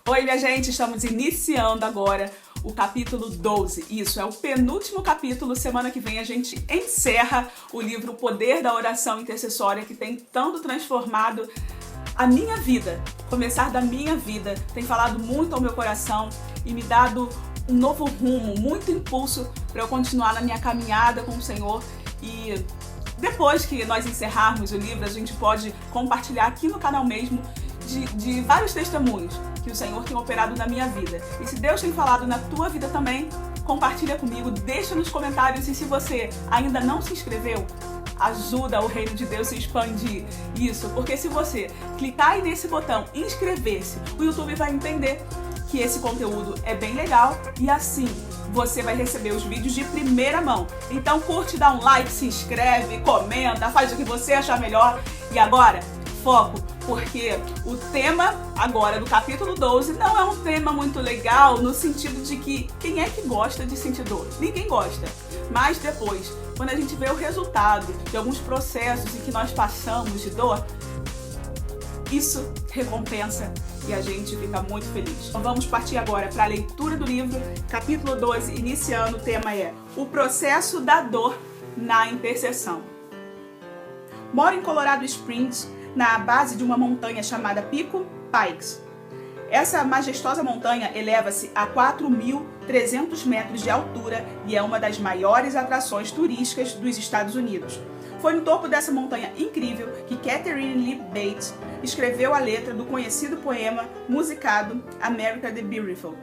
Oi, minha gente, estamos iniciando agora o capítulo 12. Isso é o penúltimo capítulo. Semana que vem a gente encerra o livro O Poder da Oração Intercessória, que tem tanto transformado a minha vida. Começar da minha vida tem falado muito ao meu coração e me dado um novo rumo, muito impulso para eu continuar na minha caminhada com o Senhor. E depois que nós encerrarmos o livro, a gente pode compartilhar aqui no canal mesmo de vários testemunhos que o Senhor tem operado na minha vida. E se Deus tem falado na tua vida também, compartilha comigo, deixa nos comentários. E se você ainda não se inscreveu, ajuda o reino de Deus a se expandir. Isso, porque se você clicar aí nesse botão inscrever-se, o YouTube vai entender que esse conteúdo é bem legal e assim você vai receber os vídeos de primeira mão. Então curte, dá um like, se inscreve, comenta, faz o que você achar melhor. E agora, foco, porque o tema agora do capítulo 12 não é um tema muito legal no sentido de que quem é que gosta de sentir dor? Ninguém gosta. Mas depois, quando a gente vê o resultado de alguns processos em que nós passamos de dor, isso recompensa e a gente fica muito feliz. Então vamos partir agora para a leitura do livro, capítulo 12, iniciando. O tema é o processo da dor na intercessão. Moro em Colorado Springs, na base de uma montanha chamada Pico Pikes. Essa majestosa montanha eleva-se a 4.300 metros de altura e é uma das maiores atrações turísticas dos Estados Unidos. Foi no topo dessa montanha incrível que Catherine Lee Bates escreveu a letra do conhecido poema musicado America the Beautiful.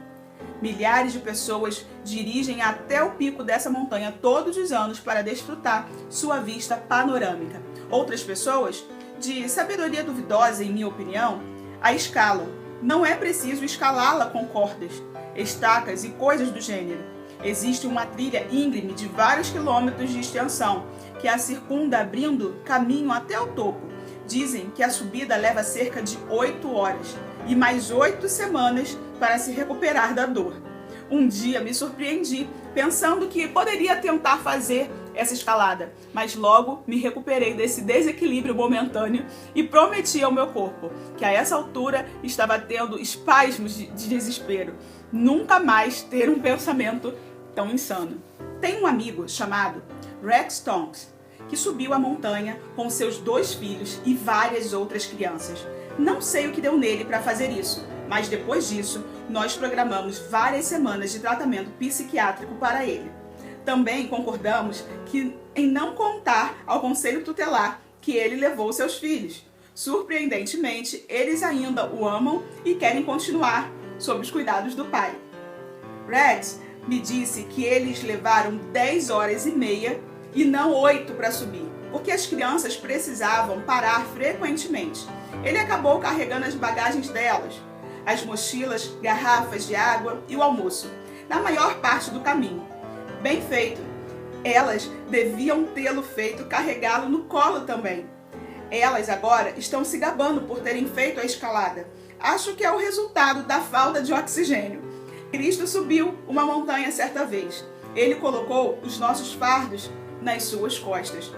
Milhares de pessoas dirigem até o pico dessa montanha todos os anos para desfrutar sua vista panorâmica. Outras pessoas, de sabedoria duvidosa, em minha opinião, a escalam. Não é preciso escalá-la com cordas, estacas e coisas do gênero. Existe uma trilha íngreme de vários quilômetros de extensão que a circunda, abrindo caminho até o topo. Dizem que a subida leva cerca de 8 horas e mais 8 semanas para se recuperar da dor. Um dia me surpreendi pensando que poderia tentar fazer essa escalada, mas logo me recuperei desse desequilíbrio momentâneo e prometi ao meu corpo que a essa altura estava tendo espasmos de desespero. Nunca mais ter um pensamento tão insano. Tem um amigo chamado Rex Tonks que subiu a montanha com seus 2 filhos e várias outras crianças. Não sei o que deu nele para fazer isso, mas depois disso, nós programamos várias semanas de tratamento psiquiátrico para ele. Também concordamos em não contar ao conselho tutelar que ele levou seus filhos. Surpreendentemente, eles ainda o amam e querem continuar sob os cuidados do pai. Rex me disse que eles levaram 10 horas e meia e não 8 para subir, porque as crianças precisavam parar frequentemente. Ele acabou carregando as bagagens delas, as mochilas, garrafas de água e o almoço, na maior parte do caminho. Bem feito. Elas deviam tê-lo feito carregá-lo no colo também. Elas agora estão se gabando por terem feito a escalada. Acho que é o resultado da falta de oxigênio. Cristo subiu uma montanha certa vez. Ele colocou os nossos fardos nas suas costas.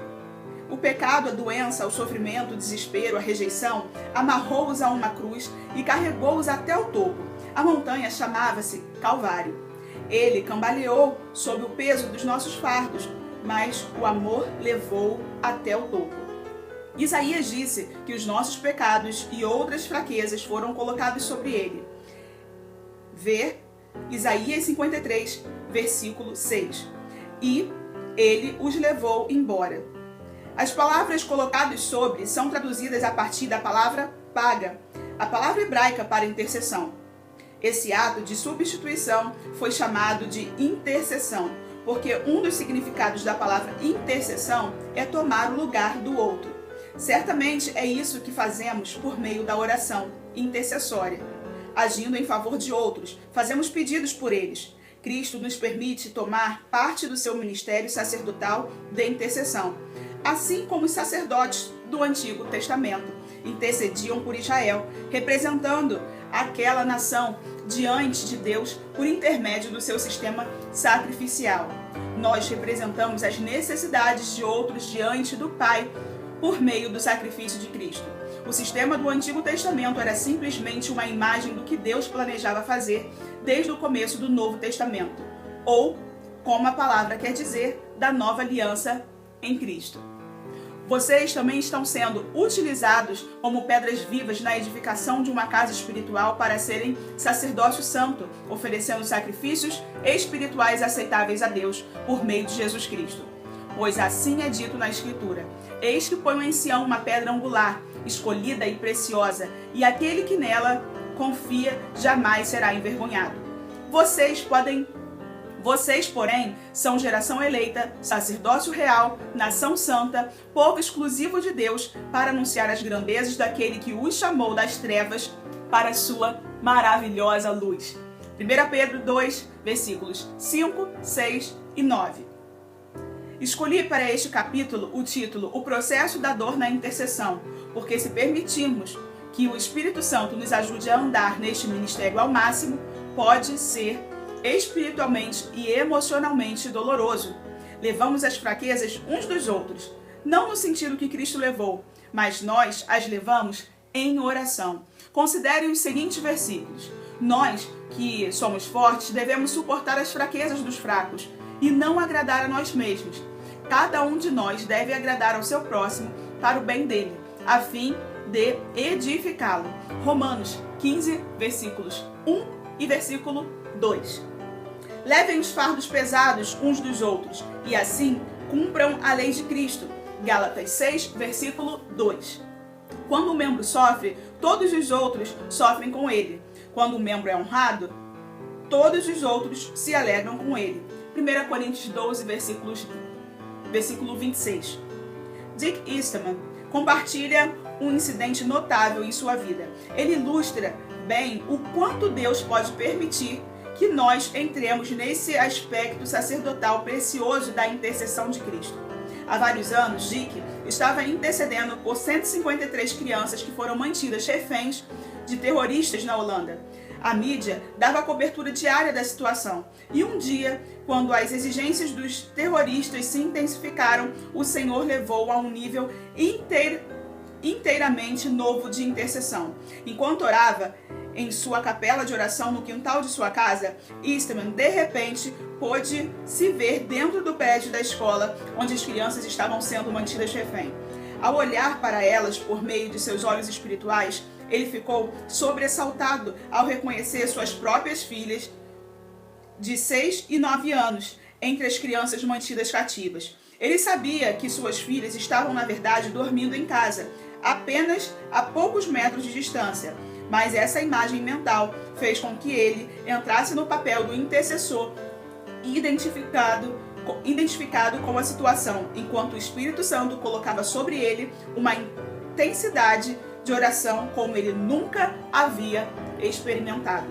O pecado, a doença, o sofrimento, o desespero, a rejeição, amarrou-os a uma cruz e carregou-os até o topo. A montanha chamava-se Calvário. Ele cambaleou sob o peso dos nossos fardos, mas o amor levou até o topo. Isaías disse que os nossos pecados e outras fraquezas foram colocados sobre ele. Vê Isaías 53, versículo 6. E ele os levou embora. As palavras colocadas sobre são traduzidas a partir da palavra paga, a palavra hebraica para intercessão. Esse ato de substituição foi chamado de intercessão, porque um dos significados da palavra intercessão é tomar o lugar do outro. Certamente é isso que fazemos por meio da oração intercessória. Agindo em favor de outros, fazemos pedidos por eles. Cristo nos permite tomar parte do seu ministério sacerdotal de intercessão, assim como os sacerdotes do Antigo Testamento intercediam por Israel, representando aquela nação diante de Deus por intermédio do seu sistema sacrificial. Nós representamos as necessidades de outros diante do Pai por meio do sacrifício de Cristo. O sistema do Antigo Testamento era simplesmente uma imagem do que Deus planejava fazer desde o começo do Novo Testamento, ou, como a palavra quer dizer, da nova aliança em Cristo. Vocês também estão sendo utilizados como pedras vivas na edificação de uma casa espiritual para serem sacerdócio santo, oferecendo sacrifícios espirituais aceitáveis a Deus por meio de Jesus Cristo. Pois assim é dito na Escritura: eis que ponho em Sião uma pedra angular, escolhida e preciosa, e aquele que nela confia jamais será envergonhado. Vocês, porém, são geração eleita, sacerdócio real, nação santa, povo exclusivo de Deus, para anunciar as grandezas daquele que os chamou das trevas para a sua maravilhosa luz. 1 Pedro 2, versículos 5, 6 e 9. Escolhi para este capítulo o título O Processo da Dor na Intercessão, porque se permitirmos que o Espírito Santo nos ajude a andar neste ministério ao máximo, pode ser espiritualmente e emocionalmente doloroso. Levamos as fraquezas uns dos outros, não no sentido que Cristo levou, mas nós as levamos em oração. Considere os seguintes versículos. Nós, que somos fortes, devemos suportar as fraquezas dos fracos e não agradar a nós mesmos. Cada um de nós deve agradar ao seu próximo para o bem dele, a fim de edificá-lo. Romanos 15, versículos 1 e versículo 2. Levem os fardos pesados uns dos outros e assim cumpram a lei de Cristo. Gálatas 6, versículo 2. Quando um membro sofre, todos os outros sofrem com ele. Quando um membro é honrado, todos os outros se alegram com ele. 1 Coríntios 12, versículo 26. Dick Eastman compartilha um incidente notável em sua vida. Ele ilustra bem o quanto Deus pode permitir que nós entremos nesse aspecto sacerdotal precioso da intercessão de Cristo. Há vários anos, Dick estava intercedendo por 153 crianças que foram mantidas reféns de terroristas na Holanda. A mídia dava cobertura diária da situação. E um dia, quando as exigências dos terroristas se intensificaram, o Senhor levou a um nível inteiramente novo de intercessão. Enquanto orava em sua capela de oração no quintal de sua casa, Eastman, de repente, pôde se ver dentro do prédio da escola onde as crianças estavam sendo mantidas refém. Ao olhar para elas por meio de seus olhos espirituais, ele ficou sobressaltado ao reconhecer suas próprias filhas de 6 e 9 anos entre as crianças mantidas cativas. Ele sabia que suas filhas estavam, na verdade, dormindo em casa, apenas a poucos metros de distância. Mas essa imagem mental fez com que ele entrasse no papel do intercessor identificado com a situação, enquanto o Espírito Santo colocava sobre ele uma intensidade de oração como ele nunca havia experimentado.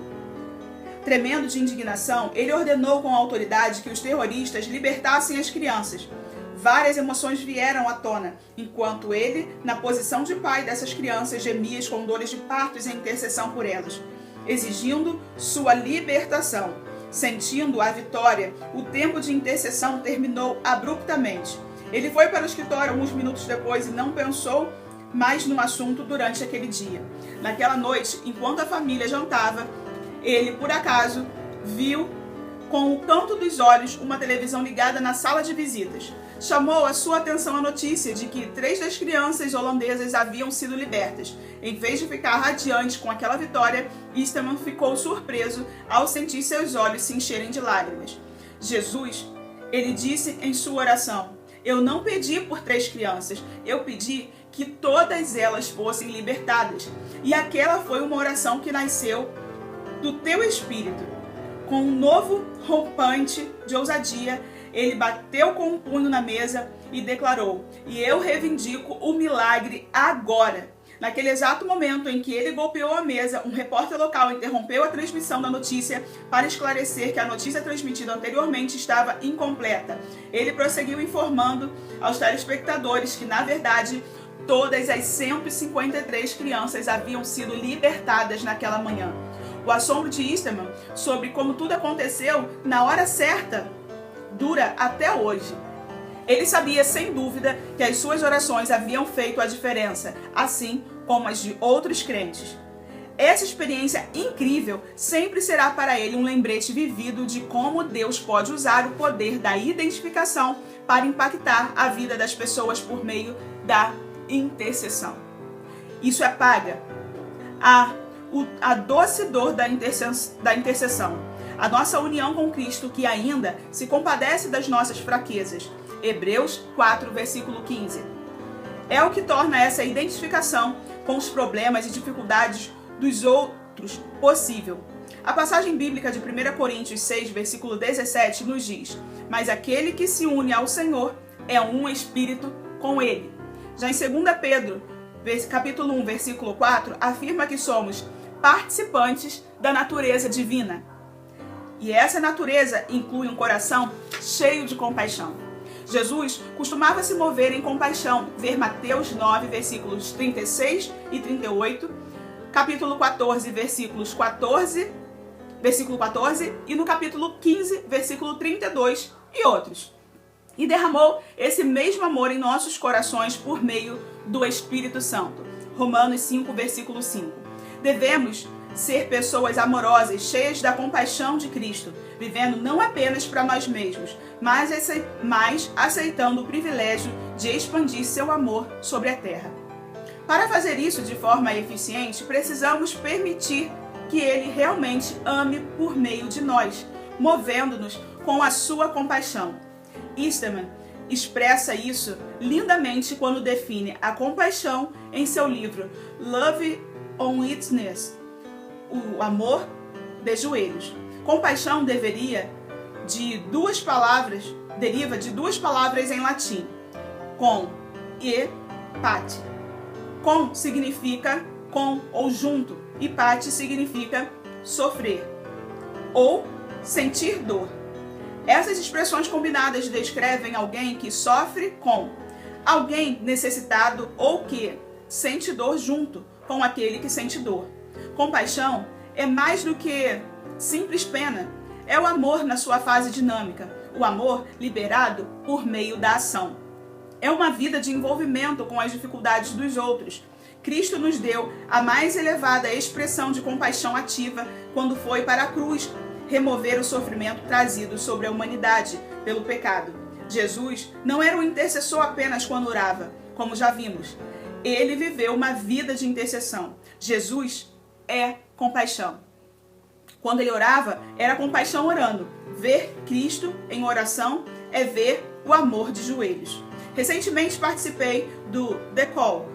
Tremendo de indignação, ele ordenou com autoridade que os terroristas libertassem as crianças. Várias emoções vieram à tona, enquanto ele, na posição de pai dessas crianças, gemia com dores de partos em intercessão por elas, exigindo sua libertação. Sentindo a vitória, o tempo de intercessão terminou abruptamente. Ele foi para o escritório alguns minutos depois e não pensou mais no assunto durante aquele dia. Naquela noite, enquanto a família jantava, ele, por acaso, viu com o canto dos olhos uma televisão ligada na sala de visitas. Chamou a sua atenção a notícia de que 3 das crianças holandesas haviam sido libertas. Em vez de ficar radiante com aquela vitória, Eastman ficou surpreso ao sentir seus olhos se encherem de lágrimas. Jesus, ele disse em sua oração: eu não pedi por 3 crianças, eu pedi que todas elas fossem libertadas. E aquela foi uma oração que nasceu do teu espírito. Com um novo rompante de ousadia, ele bateu com um punho na mesa e declarou: e eu reivindico o milagre agora. Naquele exato momento em que ele golpeou a mesa, um repórter local interrompeu a transmissão da notícia para esclarecer que a notícia transmitida anteriormente estava incompleta. Ele prosseguiu informando aos telespectadores que, na verdade, todas as 153 crianças haviam sido libertadas naquela manhã. O assombro de Eastman sobre como tudo aconteceu na hora certa dura até hoje. Ele sabia, sem dúvida, que as suas orações haviam feito a diferença, assim como as de outros crentes. Essa experiência incrível sempre será para ele um lembrete vivido de como Deus pode usar o poder da identificação para impactar a vida das pessoas por meio da intercessão. Isso apaga a doce dor da intercessão, a nossa união com Cristo que ainda se compadece das nossas fraquezas. Hebreus 4, versículo 15. É o que torna essa identificação com os problemas e dificuldades dos outros possível. A passagem bíblica de 1 Coríntios 6, versículo 17 nos diz: mas aquele que se une ao Senhor é um espírito com ele. Já em 2 Pedro, capítulo 1, versículo 4, afirma que somos participantes da natureza divina. E essa natureza inclui um coração cheio de compaixão. Jesus costumava se mover em compaixão, ver Mateus 9, versículos 36 e 38, capítulo 14, versículo 14, e no capítulo 15, versículo 32 e outros. E derramou esse mesmo amor em nossos corações por meio do Espírito Santo. Romanos 5, versículo 5. Devemos ser pessoas amorosas, cheias da compaixão de Cristo, vivendo não apenas para nós mesmos, mas aceitando o privilégio de expandir seu amor sobre a terra. Para fazer isso de forma eficiente, precisamos permitir que Ele realmente ame por meio de nós, movendo-nos com a sua compaixão. Eastman expressa isso lindamente quando define a compaixão em seu livro Love on its knees, o amor de joelhos. Compaixão deriva de duas palavras em latim, com e pati. Com significa com ou junto, e pati significa sofrer ou sentir dor. Essas expressões combinadas descrevem alguém que sofre com, alguém necessitado ou que sente dor junto com aquele que sente dor. Compaixão é mais do que simples pena, é o amor na sua fase dinâmica, o amor liberado por meio da ação. É uma vida de envolvimento com as dificuldades dos outros. Cristo nos deu a mais elevada expressão de compaixão ativa quando foi para a cruz remover o sofrimento trazido sobre a humanidade pelo pecado. Jesus não era um intercessor apenas quando orava, como já vimos. Ele viveu uma vida de intercessão. Jesus é compaixão. Quando ele orava, era compaixão orando. Ver Cristo em oração é ver o amor de joelhos. Recentemente participei do The Call,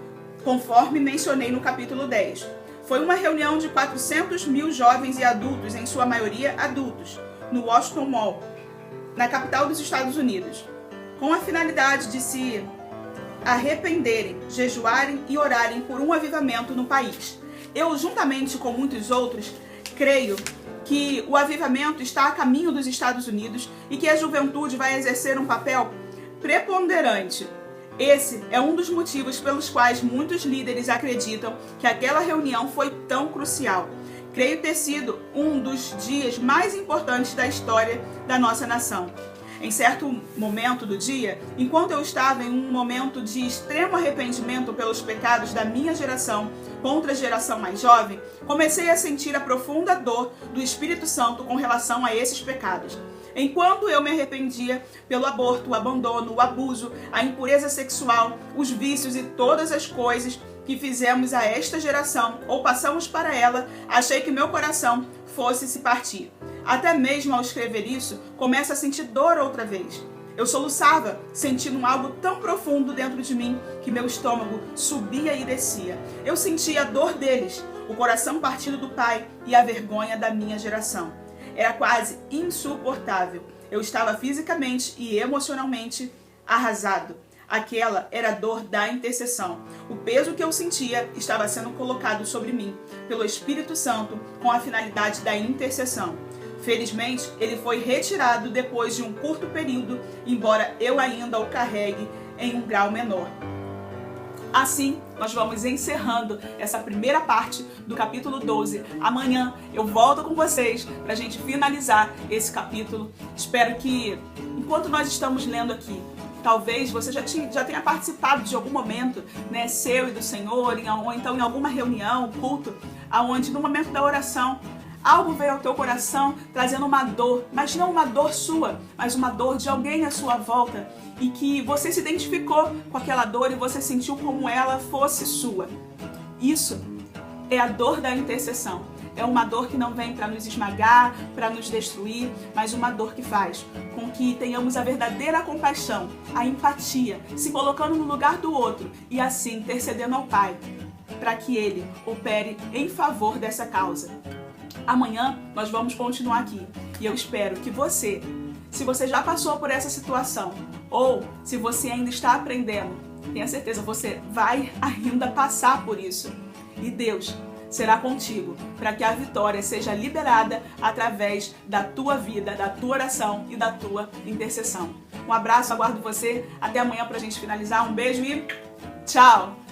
conforme mencionei no capítulo 10. Foi uma reunião de 400 mil jovens e adultos, em sua maioria adultos, no Washington Mall, na capital dos Estados Unidos, com a finalidade de se arrependerem, jejuarem e orarem por um avivamento no país. Eu, juntamente com muitos outros, creio que o avivamento está a caminho dos Estados Unidos e que a juventude vai exercer um papel preponderante. Esse é um dos motivos pelos quais muitos líderes acreditam que aquela reunião foi tão crucial. Creio ter sido um dos dias mais importantes da história da nossa nação. Em certo momento do dia, enquanto eu estava em um momento de extremo arrependimento pelos pecados da minha geração contra a geração mais jovem, comecei a sentir a profunda dor do Espírito Santo com relação a esses pecados. Enquanto eu me arrependia pelo aborto, o abandono, o abuso, a impureza sexual, os vícios e todas as coisas que fizemos a esta geração ou passamos para ela, achei que meu coração fosse se partir. Até mesmo ao escrever isso, começo a sentir dor outra vez. Eu soluçava, sentindo algo tão profundo dentro de mim que meu estômago subia e descia. Eu sentia a dor deles, o coração partido do pai e a vergonha da minha geração. Era quase insuportável. Eu estava fisicamente e emocionalmente arrasado. Aquela era a dor da intercessão. O peso que eu sentia estava sendo colocado sobre mim pelo Espírito Santo com a finalidade da intercessão. Felizmente, ele foi retirado depois de um curto período, embora eu ainda o carregue em um grau menor. Assim, nós vamos encerrando essa primeira parte do capítulo 12. Amanhã eu volto com vocês para a gente finalizar esse capítulo. Espero que, enquanto nós estamos lendo aqui, Talvez você já tenha participado de algum momento, né, seu e do Senhor, ou então em alguma reunião, culto, aonde no momento da oração, algo veio ao teu coração trazendo uma dor, mas não uma dor sua, mas uma dor de alguém à sua volta, e que você se identificou com aquela dor e você sentiu como ela fosse sua. Isso é a dor da intercessão. É uma dor que não vem para nos esmagar, para nos destruir, mas uma dor que faz com que tenhamos a verdadeira compaixão, a empatia, se colocando no lugar do outro e assim intercedendo ao Pai, para que Ele opere em favor dessa causa. Amanhã nós vamos continuar aqui e eu espero que você, se você já passou por essa situação ou se você ainda está aprendendo, tenha certeza, você vai ainda passar por isso. E Deus será contigo, para que a vitória seja liberada através da tua vida, da tua oração e da tua intercessão. Um abraço, aguardo você. Até amanhã para a gente finalizar. Um beijo e tchau!